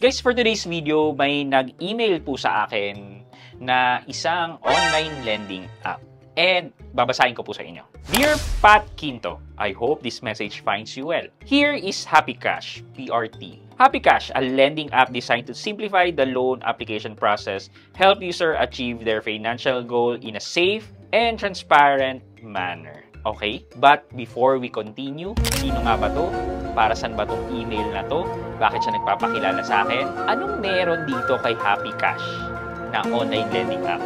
Guys, for today's video, may nag-email po sa akin na isang online lending app. And babasahin ko po sa inyo. Dear Pat Quinto, I hope this message finds you well. Here is Happy Cash, PRT. Happy Cash, a lending app designed to simplify the loan application process, help users achieve their financial goal in a safe and transparent manner. Okay? But before we continue, sino nga ba to? Para saan ba tong email na to? Bakit siya nagpapakilala sa akin? Anong meron dito kay Happy Cash na online lending app?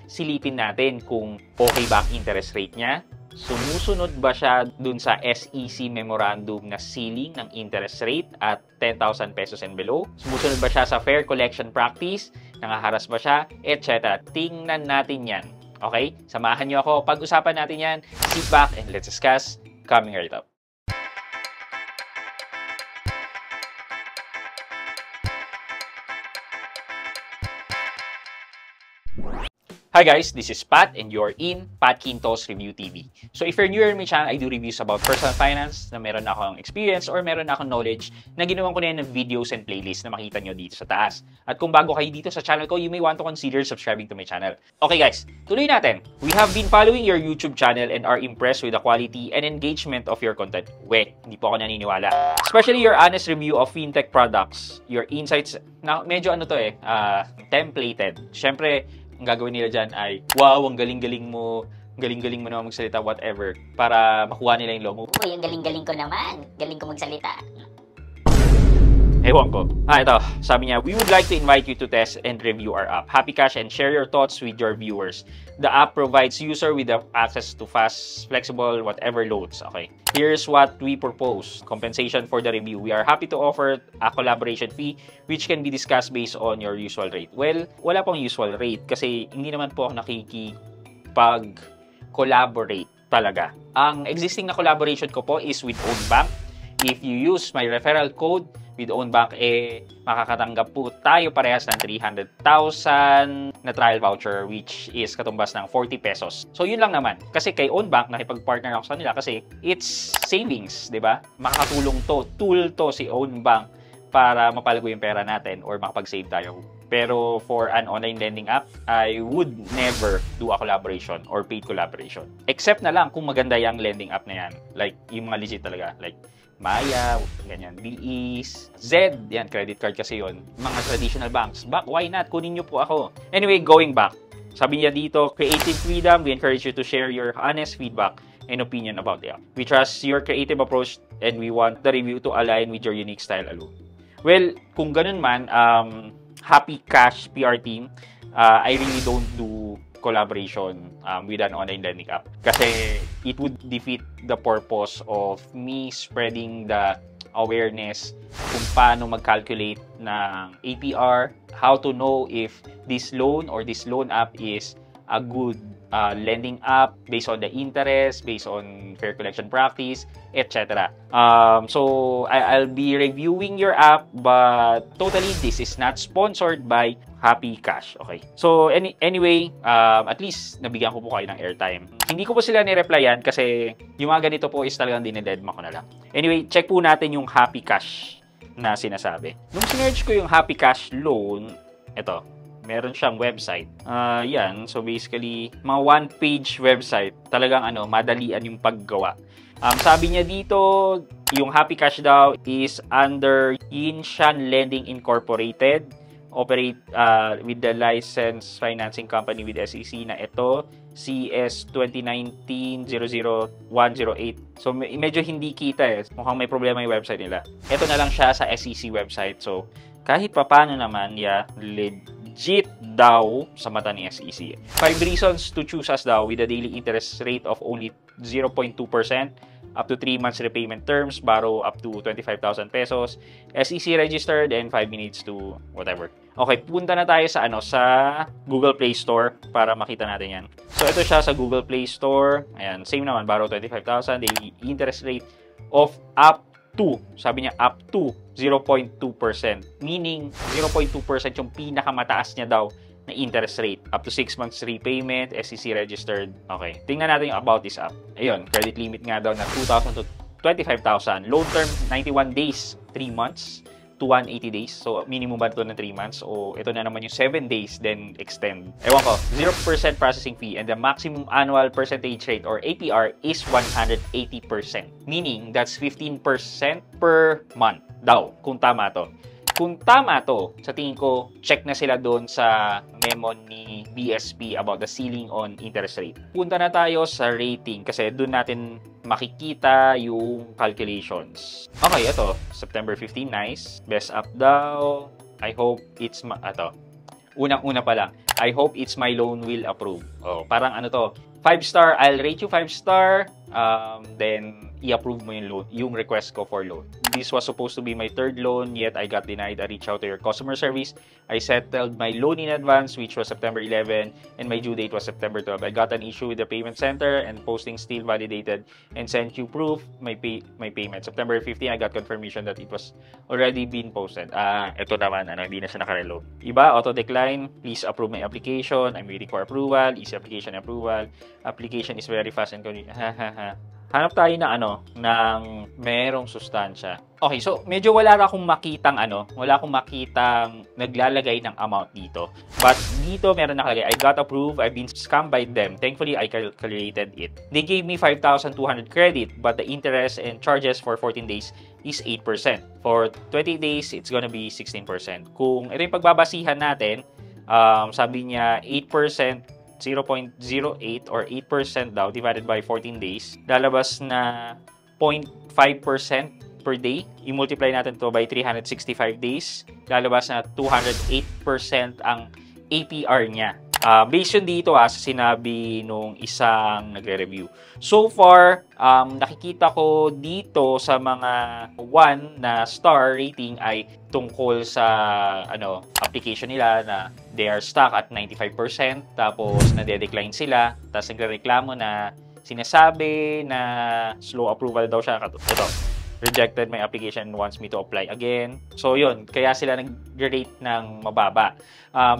Silipin natin kung okay ba ang interest rate niya. Sumusunod ba siya dun sa SEC memorandum na ceiling ng interest rate at 10,000 pesos and below? Sumusunod ba siya sa fair collection practice? Nangaharas ba siya? Etc. Tingnan natin yan. Okay? Samahan niyo ako. Pag-usapan natin yan. Sit back and let's discuss. Coming right up. Hi guys, this is Pat and you're in Pat Quinto's Review TV. So if you're newer in my channel, I do reviews about personal finance na meron akong experience or meron akong knowledge na ginawan ko na yan ng videos and playlists na makita nyo dito sa taas. At kung bago kayo dito sa channel ko, you may want to consider subscribing to my channel. Okay guys, tuloy natin. We have been following your YouTube channel and are impressed with the quality and engagement of your content. Wait, hindi po ako naniniwala. Especially your honest review of fintech products, your insights, na medyo ano to templated. Siyempre, ang gagawin nila dyan ay, wow, ang galing-galing mo naman magsalita, whatever, para makuha nila yung logo. Uy, ang galing-galing ko naman. Galing ko magsalita. Ewan ko. Ito. Sabi niya, we would like to invite you to test and review our app, Happy Cash, and share your thoughts with your viewers. The app provides user with the access to fast, flexible, whatever loads. Okay. Here's what we propose. Compensation for the review. We are happy to offer a collaboration fee which can be discussed based on your usual rate. Well, wala pong usual rate kasi hindi naman po ako nakikipag-collaborate talaga. Ang existing na collaboration ko po is with Ownbank. If you use my referral code with Ownbank, makakatanggap po tayo parehas ng 300,000 na trial voucher which is katumbas ng 40 pesos. So yun lang naman. Kasi kay Ownbank, nakipag-partner ako sa nila kasi it's savings, di ba? Makakatulong to, tool to si Ownbank para mapalago yung pera natin or makapag-save tayo. Pero for an online lending app, I would never do a collaboration or paid collaboration. Except na lang kung maganda yung lending app na yan. Like, yung mga legit talaga. Like, Maya, ganyan, Bilis, Zed, yan, credit card kasi yon. Mga traditional banks. Why not? Kunin nyo po ako. Anyway, going back. Sabi niya dito, creative freedom, we encourage you to share your honest feedback and opinion about the app. We trust your creative approach and we want the review to align with your unique style alone. Well, kung ganun man, Happy Cash PR team, I really don't do collaboration with an online lending app kasi it would defeat the purpose of me spreading the awareness kung paano mag-calculate ng APR, how to know if this loan or this loan app is a good lending app based on the interest, based on fair collection practice, etc. So I'll be reviewing your app, but totally this is not sponsored by Happy Cash. Okay. So anyway, at least nabigyan ko po kayo ng airtime. Hindi ko po sila ni-replyan kasi yung mga ganito po is talagang dinededma ko na lang. Anyway, check po natin yung Happy Cash na sinasabi. Nung sinerge ko yung Happy Cash loan, ito, meron siyang website. Yan. So basically, mga one-page website. Talagang madalian yung paggawa. Sabi niya dito, yung Happy Cash daw is under Yinshan Lending Incorporated. Operate with the licensed financing company with SEC na ito, CS 2019-00108. So medyo hindi kita Mukhang may problema yung website nila. Ito na lang siya sa SEC website. So kahit papano naman, legit daw sa mata ni SEC. 5 reasons to choose us daw with a daily interest rate of only 0.2%, up to 3 months repayment terms, borrow up to 25,000 pesos, SEC registered, and 5 minutes to whatever. Okay, punta na tayo sa sa Google Play Store para makita natin yan. So ito siya sa Google Play Store. Ayan, same naman, borrow 25,000, daily interest rate of up to, sabi niya up to 0.2%. Meaning 0.2% yung pinakamataas niya daw na interest rate. Up to 6 months repayment, SEC registered. Okay, tingnan natin yung about this app. Ayun, credit limit nga daw na 2,000 to 25,000. Loan term, 91 days, 3 months. to 180 days. So, minimum ba ito ng 3 months? O ito na naman yung 7 days, then extend. Ewan ko, 0% processing fee and the maximum annual percentage rate or APR is 180%. Meaning, that's 15% per month daw, kung tama to. Kung tama to, sa tingin ko, check na sila doon sa memo ni BSP about the ceiling on interest rate. Punta na tayo sa rating kasi doon natin makikita yung calculations. Okay, ito. September 15, nice. Best up daw. I hope it's unang-una pa lang. I hope it's my loan will approve. Oh, parang ano to, 5-star, I'll rate you 5-star. Then i-approve mo yung loan, yung request ko for loan. This was supposed to be my 3rd loan, yet I got denied. I reached out to your customer service. I settled my loan in advance, which was September 11, and my due date was September 12. I got an issue with the payment center, and posting still validated and sent you proof my payment. September 15, I got confirmation that it was already been posted. Ito naman, hindi na siya nakareload. Iba, auto-decline. Please approve my application. I'm waiting for approval. Easy application approval. Application is very fast and convenient. Hanap tayo na ng merong sustansya. Okay, so medyo wala akong makitang naglalagay ng amount dito. But dito meron nakalagay, I got approved, I've been scammed by them. Thankfully, I calculated it. They gave me 5,200 credit, but the interest and charges for 14 days is 8%. For 20 days, it's gonna be 16%. Kung ito yung pagbabasihan natin, sabi niya 8%, 0.08 or 8% daw divided by 14 days. Lalabas na 0.5% per day. I-multiply natin to by 365 days. Lalabas na 208% ang APR niya. Based yun dito sa sinabi nung isang nagre-review. So far, nakikita ko dito sa mga 1 na star rating ay tungkol sa application nila na they are stuck at 95%, tapos nade-decline sila, tapos nagrereklamo na sinasabi na slow approval daw siya. Ito, rejected my application and wants me to apply again. So yun, kaya sila nag-rate ng mababa.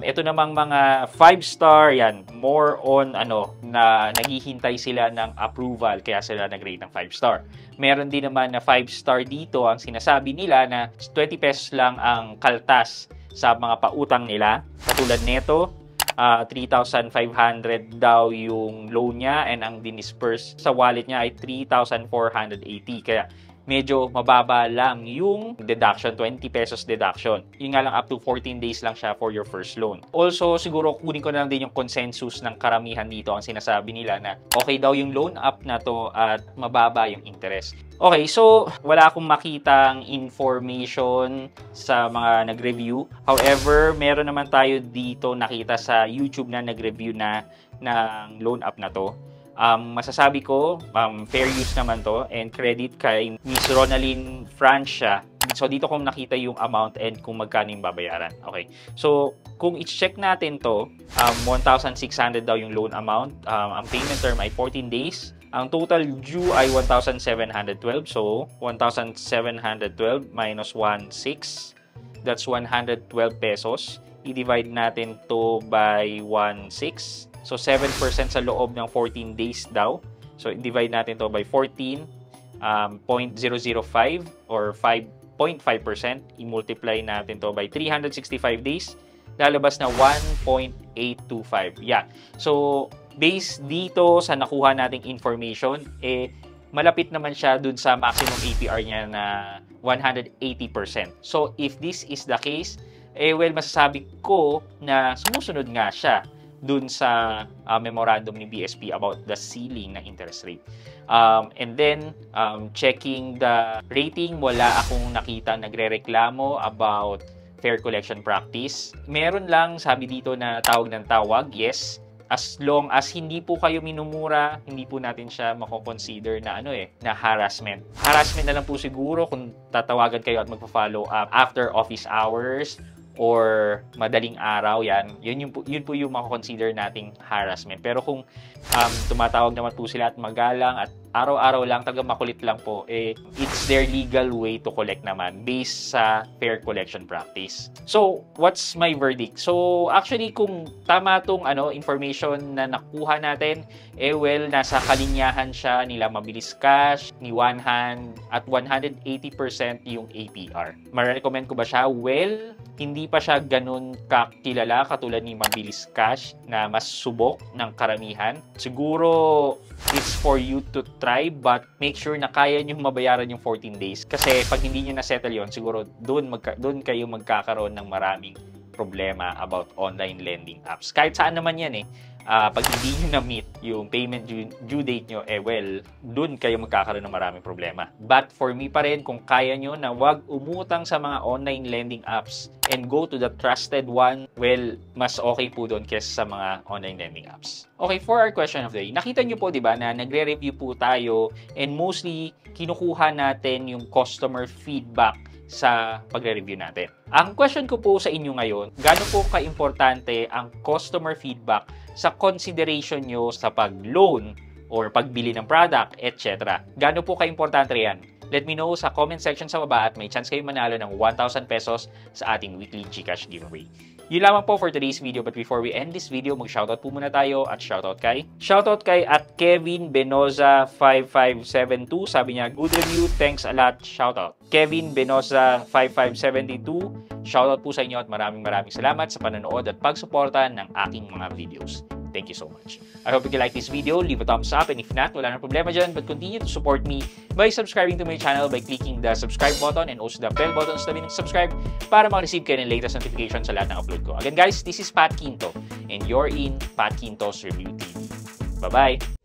Ito namang mga 5-star, yan, more on na naghihintay sila ng approval, kaya sila nag-rate ng 5-star. Meron din naman na 5-star dito, ang sinasabi nila na 20 pesos lang ang kaltas sa mga pautang nila. Katulad nito, 3,500 daw yung loan niya and ang dinisperse sa wallet niya ay 3,480. Kaya medyo mababa lang yung deduction, 20 pesos deduction. Yun nga lang, up to 14 days lang siya for your first loan. Also, siguro kunin ko na lang din yung consensus ng karamihan dito. Ang sinasabi nila na okay daw yung loan up na to at mababa yung interest. Okay, so wala akong makitang information sa mga nag-review. However, meron naman tayo dito nakita sa YouTube na nag-review na ng loan up na to. Masasabi ko, fair use naman to and credit kay Miss Ronaldine Francia. So, dito kung nakita yung amount and kung magkano yung babayaran. Okay. So, kung i-check natin to, 1,600 daw yung loan amount. Ang payment term ay 14 days. Ang total due ay 1,712. So, 1,712 minus 1,600. That's 112 pesos. I-divide natin to by 1,600. So, 7% sa loob ng 14 days daw. So, divide natin to by 14, 0.005 or 5.5%. I-multiply natin to by 365 days. Lalabas na 1.825. Yeah. So, based dito sa nakuha nating information, malapit naman siya dun sa maximum APR niya na 180%. So, if this is the case, well, masasabi ko na sumusunod nga siya dun sa memorandum ni BSP about the ceiling na interest rate. And then, checking the rating, wala akong nakita nagre-reklamo about fair collection practice. Meron lang, sabi dito na tawag ng tawag, yes. As long as hindi po kayo minumura, hindi po natin siya mako-consider na na harassment. Harassment na lang po siguro kung tatawagan kayo at magpa-follow up after office hours or madaling araw, yun po yung mako-consider nating harassment. Pero kung tumatawag naman po sila at magalang at araw-araw lang, talagang makulit lang po, it's their legal way to collect naman based sa fair collection practice. So, what's my verdict? So, actually, kung tama tong information na nakuha natin, well, nasa kalinyahan siya nila Mabilis Cash, ni One Hand, at 180% yung APR. Ma-recommend ko ba siya? Well, hindi pa siya ganun kakilala katulad ni Mabilis Cash na mas subok ng karamihan. Siguro, it's for you to try, but make sure na kaya nyo mabayaran yung 14 days. Kasi pag hindi nyo na-settle yun, siguro doon kayo magkakaroon ng maraming problema about online lending apps. Kahit saan naman yan pag hindi nyo na-meet yung payment due date nyo, well, doon kayo magkakaroon ng maraming problema. But for me pa rin, kung kaya nyo na wag umutang sa mga online lending apps and go to the trusted one, well, mas okay po doon kesa sa mga online lending apps. Okay, for our question of the day, nakita nyo po, di ba, na nagre-review po tayo and mostly kinukuha natin yung customer feedback sa pagre-review natin. Ang question ko po sa inyo ngayon, gaano po ka-importante ang customer feedback sa consideration nyo sa pag-loan or pagbili ng product, etc. Gaano po ka-importante yan? Let me know sa comment section sa baba at may chance kayo manalo ng 1,000 pesos sa ating weekly GCash giveaway. Yun lamang po for today's video, but before we end this video, mag-shoutout po muna tayo at shoutout kay at Kevin Benoza 5572. Sabi niya, good review, thanks a lot, shoutout. Kevin Benoza 5572, shoutout po sa inyo at maraming salamat sa panonood at pagsuporta ng aking mga videos. Thank you so much. I hope you like this video. Leave a thumbs up, and if not, wala na problema dyan, but continue to support me by subscribing to my channel by clicking the subscribe button and also the bell button sa tabi ng subscribe para ma-receive kayo ng latest notification sa lahat ng upload ko. Again guys, this is Pat Quinto and you're in Pat Quinto's Review TV. Bye-bye!